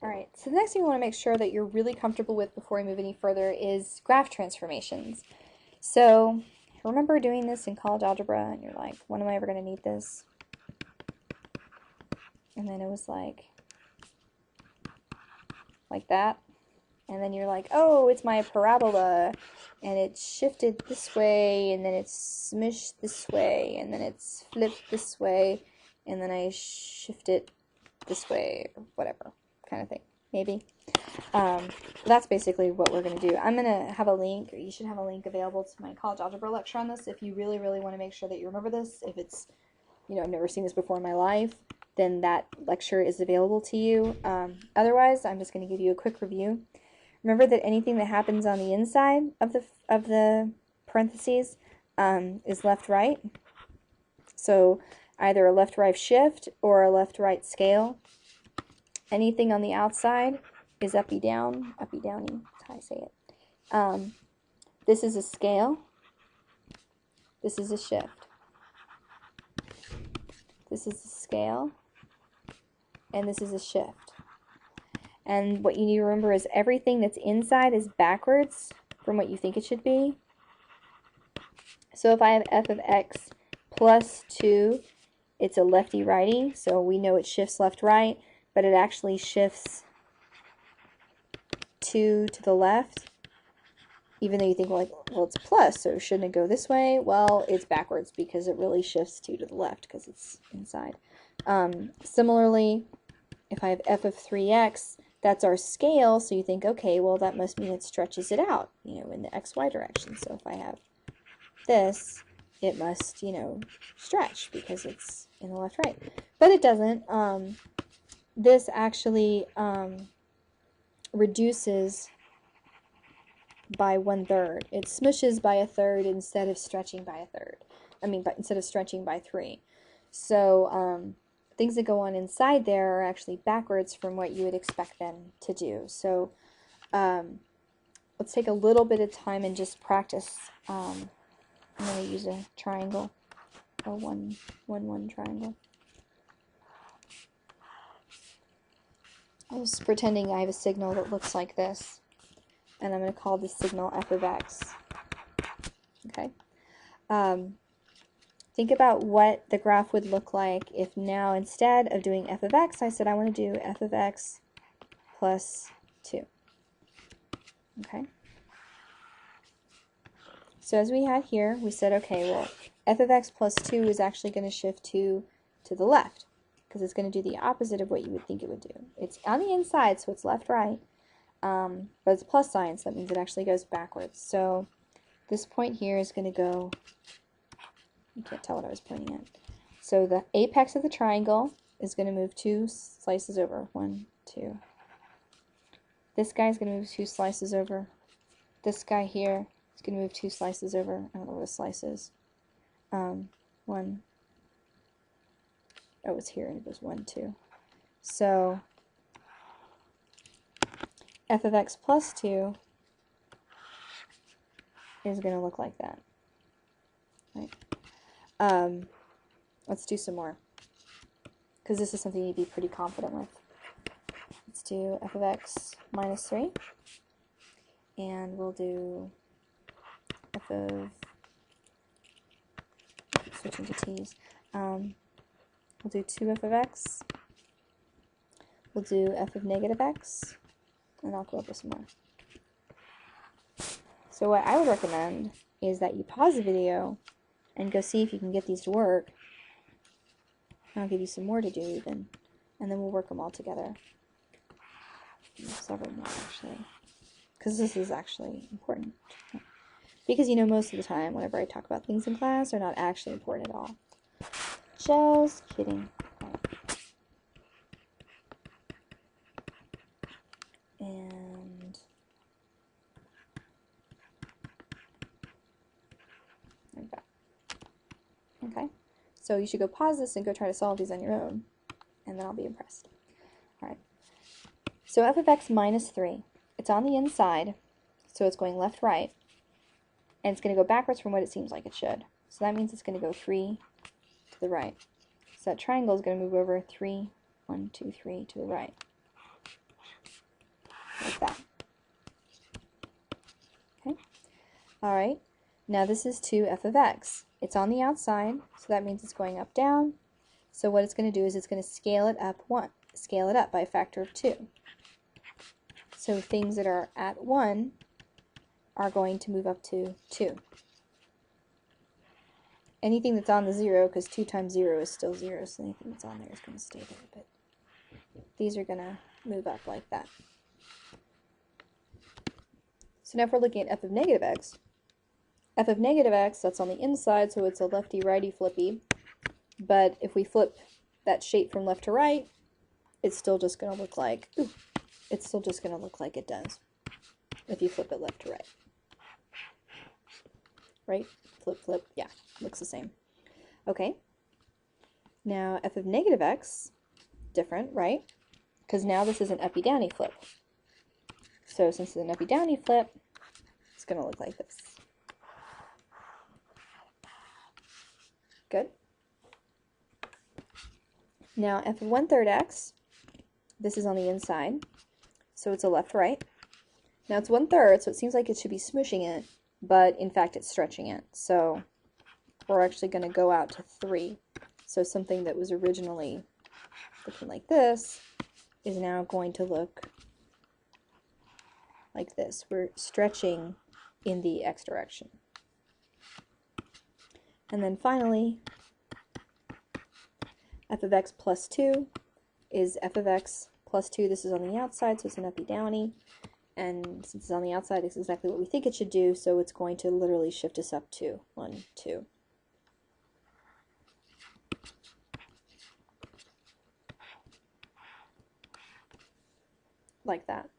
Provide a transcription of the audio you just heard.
Alright, so the next thing we want to make sure that you're really comfortable with before we move any further is graph transformations. So, remember doing this in college algebra and you're like, when am I ever going to need this? And then it was like that. And then you're like, oh, it's my parabola, and it's shifted this way, and then it's smushed this way, and then it's flipped this way, and then I shift it this way, or whatever kind of thing, maybe. That's basically what we're going to do. I'm going to have a link, or you should have a link available to my college algebra lecture on this if you really, really want to make sure that you remember this. If it's, I've never seen this before in my life, then that lecture is available to you. Otherwise, I'm just going to give you a quick review. Remember that anything that happens on the inside of the parentheses is left-right. So either a left-right shift or a left-right scale. Anything on the outside is uppy-down, uppy-downy. That's how I say it. This is a scale. This is a shift. This is a scale. And this is a shift. And what you need to remember is everything that's inside is backwards from what you think it should be. So if I have f of x plus 2, it's a lefty-righty, so we know it shifts left-right, but it actually shifts 2 to the left, even though you think, well, it's plus, so shouldn't it go this way? Well, it's backwards because it really shifts 2 to the left because it's inside. Similarly, if I have f of 3x, that's our scale, so you think, okay, well, that must mean it stretches it out, in the xy direction. So if I have this, it must, stretch because it's in the left-right. But it doesn't. This actually reduces by 1/3. It smushes by 1/3 instead of stretching by 1/3. But instead of stretching by 3. So, things that go on inside there are actually backwards from what you would expect them to do. So let's take a little bit of time and just practice. I'm going to use a triangle, a 1, 1, 1 triangle. I'm just pretending I have a signal that looks like this, and I'm going to call this signal f of x. Okay. Think about what the graph would look like if now instead of doing f of x, I said I want to do f of x plus 2. Okay? So as we had here, we said, okay, well, f of x plus 2 is actually going to shift 2 to the left because it's going to do the opposite of what you would think it would do. It's on the inside, so it's left-right, but it's a plus sign, so that means it actually goes backwards. So this point here is going to go... You can't tell what I was pointing at. So the apex of the triangle is going to move 2 slices over. 1, 2. This guy is going to move 2 slices over. This guy here is going to move 2 slices over. I don't know what a slice is. 1. Oh, it's here, and it goes 1, 2. So f of x plus 2 is going to look like that. Right? Let's do some more, because this is something you'd be pretty confident with. Let's do f of x minus 3, and we'll do f of, switching to t's, we'll do 2f of x, we'll do f of negative x, and I'll go up with some more. So what I would recommend is that you pause the video and go see if you can get these to work. I'll give you some more to do even, and then we'll work them all together. Several more actually, because this is actually important. Because most of the time whenever I talk about things in class, they're not actually important at all. Just kidding. And like that. Okay, so you should go pause this and go try to solve these on your own, and then I'll be impressed. Alright, so f of x minus 3, it's on the inside, so it's going left-right, and it's going to go backwards from what it seems like it should. So that means it's going to go 3 to the right. So that triangle is going to move over 3, 1, 2, 3 to the right. like that. Okay. All right. Now this is 2f of x. It's on the outside, so that means it's going up, down. So what it's going to do is it's going to scale it up by a factor of 2. So things that are at 1 are going to move up to 2. Anything that's on the 0, because 2 times 0 is still 0, so anything that's on there is going to stay there. But these are going to move up like that. So now if we're looking at f of negative x, f of negative x, that's on the inside, so it's a lefty-righty flippy. But if we flip that shape from left to right, it's still just going to look like, it's still just going to look like it does if you flip it left to right. Right? Flip, flip, yeah, looks the same. Okay. Now f of negative x, different, right? Because now this is an uppy-downy flip. So since it's an uppy-downy flip, it's going to look like this. Good. Now f of 1/3 x, this is on the inside, so it's a left-right. Now it's 1/3, so it seems like it should be smushing it, but in fact it's stretching it. So we're actually going to go out to 3. So something that was originally looking like this is now going to look like this. We're stretching in the x direction. And then finally, f of x plus 2 is f of x plus 2. This is on the outside, so it's an uppy-downy. And since it's on the outside, it's exactly what we think it should do, so it's going to literally shift us up 2. 1, 2. Like that.